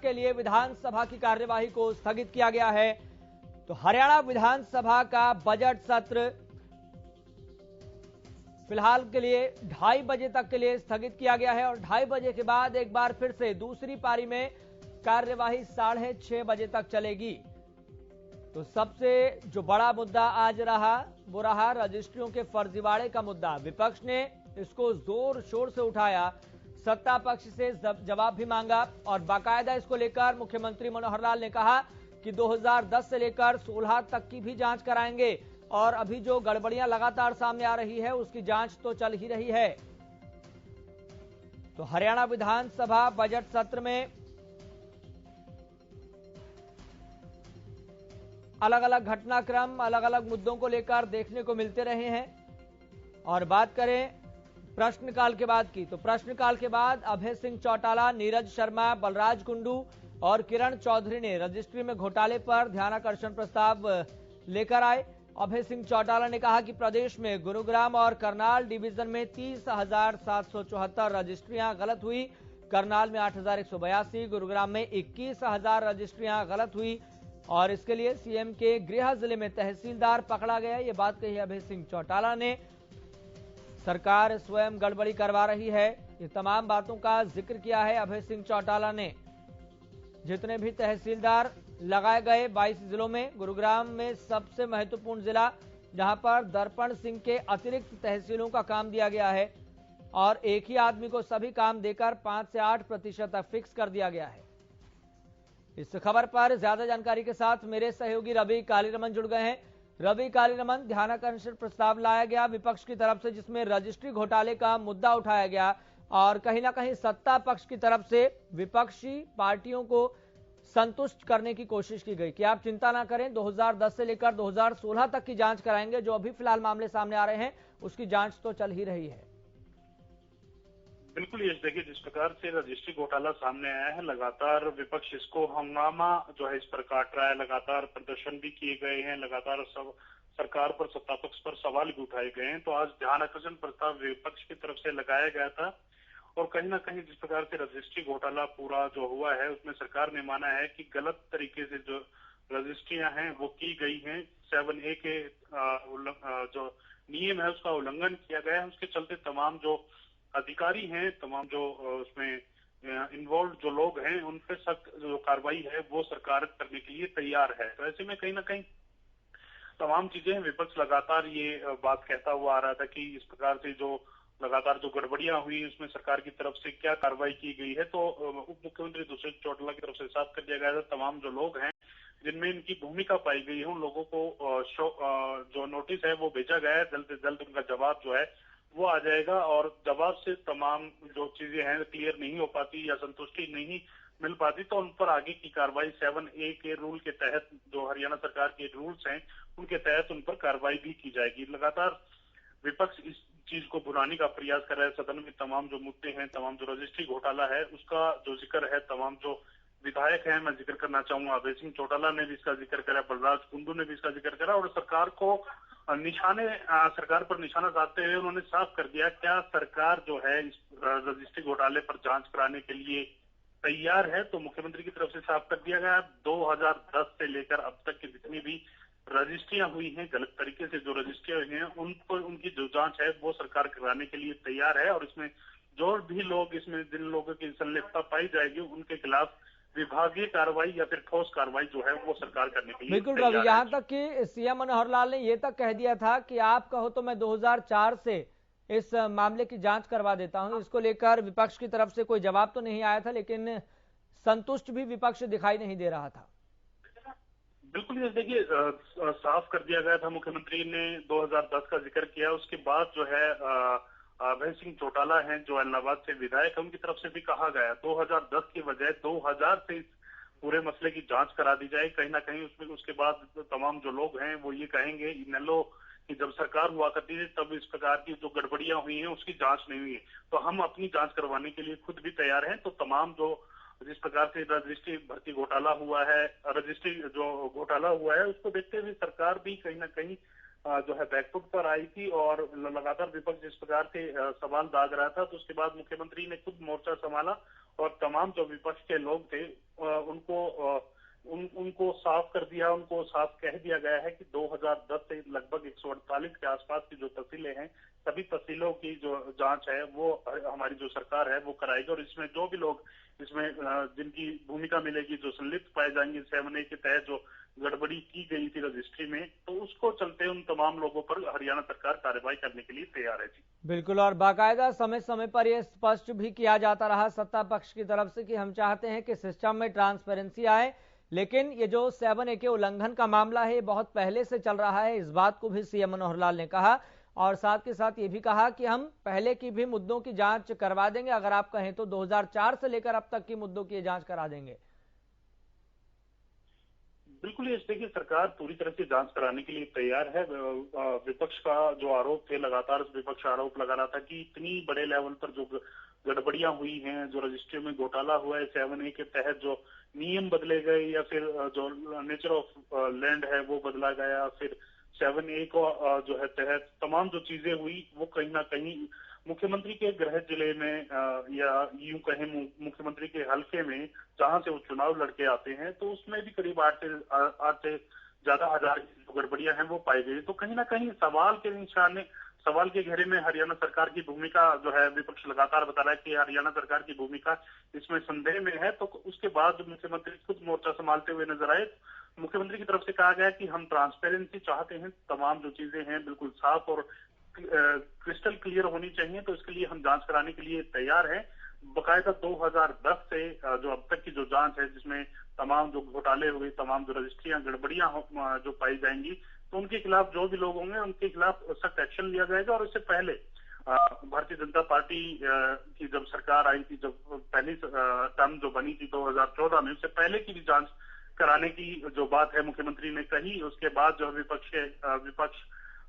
के लिए विधानसभा की कार्यवाही को स्थगित किया गया है। तो हरियाणा विधानसभा का बजट सत्र फिलहाल के लिए 2:30 बजे तक के लिए स्थगित किया गया है और 2:30 बजे के बाद एक बार फिर से दूसरी पारी में कार्यवाही 6:30 बजे तक चलेगी। तो सबसे जो बड़ा मुद्दा आज रहा वो रहा रजिस्ट्रियों के फर्जीवाड़े का मुद्दा। विपक्ष ने इसको जोर शोर से उठाया, सत्ता पक्ष से जवाब भी मांगा और बाकायदा इसको लेकर मुख्यमंत्री मनोहर लाल ने कहा कि 2010 से लेकर 16 तक की भी जांच कराएंगे और अभी जो गड़बड़ियां लगातार सामने आ रही है उसकी जांच तो चल ही रही है। तो हरियाणा विधानसभा बजट सत्र में अलग अलग घटनाक्रम, अलग अलग मुद्दों को लेकर देखने को मिलते रहे हैं। और बात करें प्रश्नकाल के बाद की, तो प्रश्नकाल के बाद अभय सिंह चौटाला, नीरज शर्मा, बलराज कुंडू और किरण चौधरी ने रजिस्ट्री में घोटाले पर ध्यानाकर्षण प्रस्ताव लेकर आए। अभय सिंह चौटाला ने कहा कि प्रदेश में गुरुग्राम और करनाल डिवीजन में 30,774 रजिस्ट्रियां गलत हुई, करनाल में 8,182, गुरुग्राम में 21,000 रजिस्ट्रियां गलत हुई और इसके लिए सीएम के गृह जिले में तहसीलदार पकड़ा गया। ये बात कही अभय सिंह चौटाला ने। सरकार स्वयं गड़बड़ी करवा रही है, ये तमाम बातों का जिक्र किया है अभय सिंह चौटाला ने। जितने भी तहसीलदार लगाए गए 22 जिलों में, गुरुग्राम में सबसे महत्वपूर्ण जिला जहां पर दर्पण सिंह के अतिरिक्त तहसीलों का काम दिया गया है और एक ही आदमी को सभी काम देकर 5 से 8% तक फिक्स कर दिया गया है। इस खबर पर ज्यादा जानकारी के साथ मेरे सहयोगी रवि कालीरमन जुड़ गए हैं। रवि कालीरमन, ध्यानाकर्षण प्रस्ताव लाया गया विपक्ष की तरफ से जिसमें रजिस्ट्री घोटाले का मुद्दा उठाया गया और कहीं ना कहीं सत्ता पक्ष की तरफ से विपक्षी पार्टियों को संतुष्ट करने की कोशिश की गई कि आप चिंता ना करें, 2010 से लेकर 2016 तक की जांच कराएंगे। जो अभी फिलहाल मामले सामने आ रहे हैं उसकी जांच तो चल ही रही है। बिल्कुल, ये देखिए जिस प्रकार से रजिस्ट्री घोटाला सामने आया है, लगातार विपक्ष इसको हंगामा जो है इस पर काट रहा है। लगातार प्रदर्शन भी किए गए हैं, लगातार सब सरकार पर, सत्ता पक्ष पर सवाल भी उठाए गए हैं। तो आज ध्यानाकर्षण प्रस्ताव विपक्ष की तरफ से लगाया गया था और कहीं ना कहीं जिस प्रकार से रजिस्ट्री घोटाला पूरा जो हुआ है उसमें सरकार ने माना है कि गलत तरीके से जो रजिस्ट्रियां हैं वो की गई हैं। 7A के जो नियम है उसका उल्लंघन किया गया है। उसके चलते तमाम जो अधिकारी हैं, तमाम जो उसमें इन्वॉल्व जो लोग हैं उन पे सख्त जो कार्रवाई है वो सरकार करने के लिए तैयार है। तो ऐसे में कहीं ना कहीं तमाम चीजें, विपक्ष लगातार ये बात कहता हुआ आ रहा था कि इस प्रकार से जो लगातार जो गड़बड़ियां हुई उसमें सरकार की तरफ से क्या कार्रवाई की गई है। तो उप मुख्यमंत्री दुष्यंत चौटाला की तरफ से साफ कर दिया गया था तमाम जो लोग हैं जिनमें इनकी भूमिका पाई गई है उन लोगों को जो नोटिस है वो भेजा गया है। जल्द से जल्द उनका जवाब जो है वो आ जाएगा और जवाब से तमाम जो चीजें हैं क्लियर नहीं हो पाती या संतुष्टि नहीं मिल पाती तो उन पर आगे की कार्रवाई 7A के रूल के तहत, जो हरियाणा सरकार के रूल्स हैं उनके तहत उन पर कार्रवाई भी की जाएगी। लगातार विपक्ष इस चीज को भुनाने का प्रयास कर रहा है। सदन में तमाम जो मुद्दे हैं, तमाम जो रजिस्ट्री घोटाला है उसका जो जिक्र है, तमाम जो विधायक हैं, मैं जिक्र करना चाहूंगा, अभय सिंह चौटाला ने भी इसका जिक्र करा, बलराज कुंडू ने भी इसका जिक्र करा और सरकार को सरकार पर निशाना साधते हुए उन्होंने साफ कर दिया क्या सरकार जो है इस रजिस्ट्री घोटाले पर जांच कराने के लिए तैयार है। तो मुख्यमंत्री की तरफ से साफ कर दिया गया 2010 से लेकर अब तक की जितनी भी रजिस्ट्रियां हुई हैं, गलत तरीके से जो रजिस्ट्रियां हुई हैं उनको, उनकी जो जांच है वो सरकार कराने के लिए तैयार है और इसमें जो भी लोग, इसमें जिन लोगों की संलिप्तता पाई जाएगी उनके खिलाफ विभागीय कार्रवाई या फिर ठोस कार्रवाई जो है वो सरकार करने के लिए बिल्कुल रवि, यहाँ तक कि सीएम मनोहर लाल ने यह तक कह दिया था कि आप कहो तो मैं 2004 से इस मामले की जांच करवा देता हूं। इसको लेकर विपक्ष की तरफ से कोई जवाब तो नहीं आया था लेकिन संतुष्ट भी विपक्ष दिखाई नहीं दे रहा था। बिल्कुल, ये देखिए साफ कर दिया गया था, मुख्यमंत्री ने 2010 का जिक्र किया। उसके बाद जो है अभय सिंह चौटाला हैं जो इलाहाबाद से विधायक है, उनकी तरफ से भी कहा गया 2010 की बजाय 2000 से इस पूरे मसले की जांच करा दी जाए। कहीं ना कहीं उसमें उसके बाद तमाम जो लोग हैं वो ये कहेंगे इनेलो कि जब सरकार हुआ करती थी तब इस प्रकार की जो गड़बड़ियां हुई हैं उसकी जांच नहीं हुई है, तो हम अपनी जांच करवाने के लिए खुद भी तैयार हैं। तो तमाम जो जिस प्रकार से रजिस्ट्री भर्ती घोटाला हुआ है, रजिस्ट्री जो घोटाला हुआ है उसको देखते हुए सरकार भी कहीं ना कहीं जो है बैकफुट पर आई थी और लगातार विपक्ष जिस प्रकार से सवाल दाग रहा था, तो उसके बाद मुख्यमंत्री ने खुद मोर्चा संभाला और तमाम जो विपक्ष के लोग थे कर दिया, उनको साफ कह दिया गया है कि 2010 से लगभग 148 के आसपास की जो तहसीलें हैं, सभी तहसीलों की जो जांच है वो हमारी जो सरकार है वो कराएगी। और इसमें जो भी लोग इसमें जिनकी भूमिका मिलेगी, जो संलिप्त पाए जाएंगे 7A के तहत जो गड़बड़ी की गई थी रजिस्ट्री में, तो उसको चलते उन तमाम लोगों पर हरियाणा सरकार कार्रवाई करने के लिए तैयार है जी। बिल्कुल, और बाकायदा समय समय पर यह स्पष्ट भी किया जाता रहा सत्ता पक्ष की तरफ से कि हम चाहते हैं कि सिस्टम में ट्रांसपेरेंसी आए, लेकिन ये जो 7A के उल्लंघन का मामला है ये बहुत पहले से चल रहा है। इस बात को भी सीएम मनोहर लाल ने कहा और साथ के साथ ये भी कहा कि हम पहले की भी मुद्दों की जांच करवा देंगे, अगर आप कहें तो 2004 से लेकर अब तक की मुद्दों की जांच करा देंगे। बिल्कुल, ये देखिए सरकार पूरी तरह से जांच कराने के लिए तैयार है। विपक्ष का जो आरोप थे, लगातार विपक्ष आरोप लगा रहा था कि इतनी बड़े लेवल पर जो गड़बड़ियां हुई हैं, जो रजिस्ट्री में घोटाला हुआ है, 7A के तहत जो नियम बदले गए या फिर जो नेचर ऑफ लैंड है वो बदला गया, फिर 7A को जो है तहत तमाम जो चीजें हुई वो कहीं ना कहीं मुख्यमंत्री के गृह जिले में या यूं कहें मुख्यमंत्री के हलके में जहां से वो चुनाव लड़के आते हैं, तो उसमें भी करीब 8 से ज्यादा हजार जो गड़बड़ियां हैं वो पाई गई। तो कहीं ना कहीं सवाल के घेरे में हरियाणा सरकार की भूमिका जो है, विपक्ष लगातार बता रहा है कि हरियाणा सरकार की भूमिका इसमें संदेह में है। तो उसके बाद जो मुख्यमंत्री खुद मोर्चा संभालते हुए नजर आए, मुख्यमंत्री की तरफ से कहा गया कि हम ट्रांसपेरेंसी चाहते हैं, तमाम जो चीजें हैं बिल्कुल साफ और क्रिस्टल क्लियर होनी चाहिए, तो इसके लिए हम जांच कराने के लिए तैयार हैं। बकायदा 2010 से जो अब तक की जो जांच है, जिसमें तमाम जो घोटाले हुए, तमाम जो रजिस्ट्रियां गड़बड़ियां जो पाई जाएंगी, तो उनके खिलाफ जो भी लोग होंगे उनके खिलाफ सख्त एक्शन लिया जाएगा। और इससे पहले भारतीय जनता पार्टी की जब सरकार आई थी, जब पहली टर्म जो बनी थी 2014 में, उससे पहले की भी जांच कराने की जो बात है मुख्यमंत्री ने कही। उसके बाद जो विपक्ष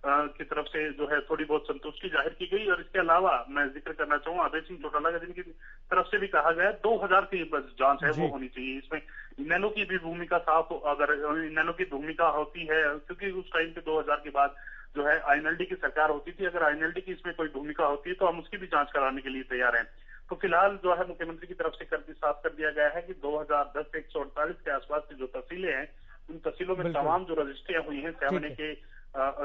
की तरफ से जो है थोड़ी बहुत संतुष्टि जाहिर की गई। और इसके अलावा मैं जिक्र करना चाहूंगा अभय सिंह चौटाला का, जिनकी तरफ से भी कहा गया 2000 की जांच है वो होनी चाहिए। इसमें इनेलो की भी भूमिका साफ, अगर इनेलो की भूमिका होती है, क्योंकि उस टाइम पे 2000 के बाद जो है आईएनएलडी की सरकार होती थी, अगर आईएनएलडी की इसमें कोई भूमिका होती है तो हम उसकी भी जांच कराने के लिए तैयार हैं। तो फिलहाल जो है मुख्यमंत्री की तरफ से साफ कर दिया गया है कि 2010 से 148 के आसपास की जो तहसीलें हैं, उन तहसीलों में तमाम जो रजिस्ट्रियां हुई हैं 7A के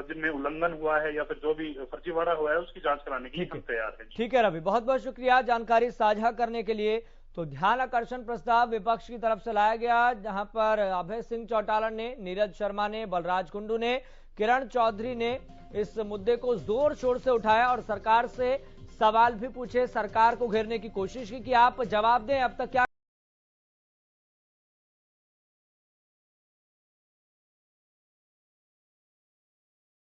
जिनमें उल्लंघन हुआ है या फिर जो भी फर्जीवाड़ा हुआ है, उसकी जांच कराने के लिए हम तैयार हैं। ठीक है रवि, बहुत बहुत शुक्रिया जानकारी साझा करने के लिए। तो ध्यान आकर्षण प्रस्ताव विपक्ष की तरफ से लाया गया, जहां पर अभय सिंह चौटाला ने, नीरज शर्मा ने, बलराज कुंडू ने, किरण चौधरी ने इस मुद्दे को जोर शोर से उठाया और सरकार से सवाल भी पूछे, सरकार को घेरने की कोशिश की कि आप जवाब दें अब तक क्या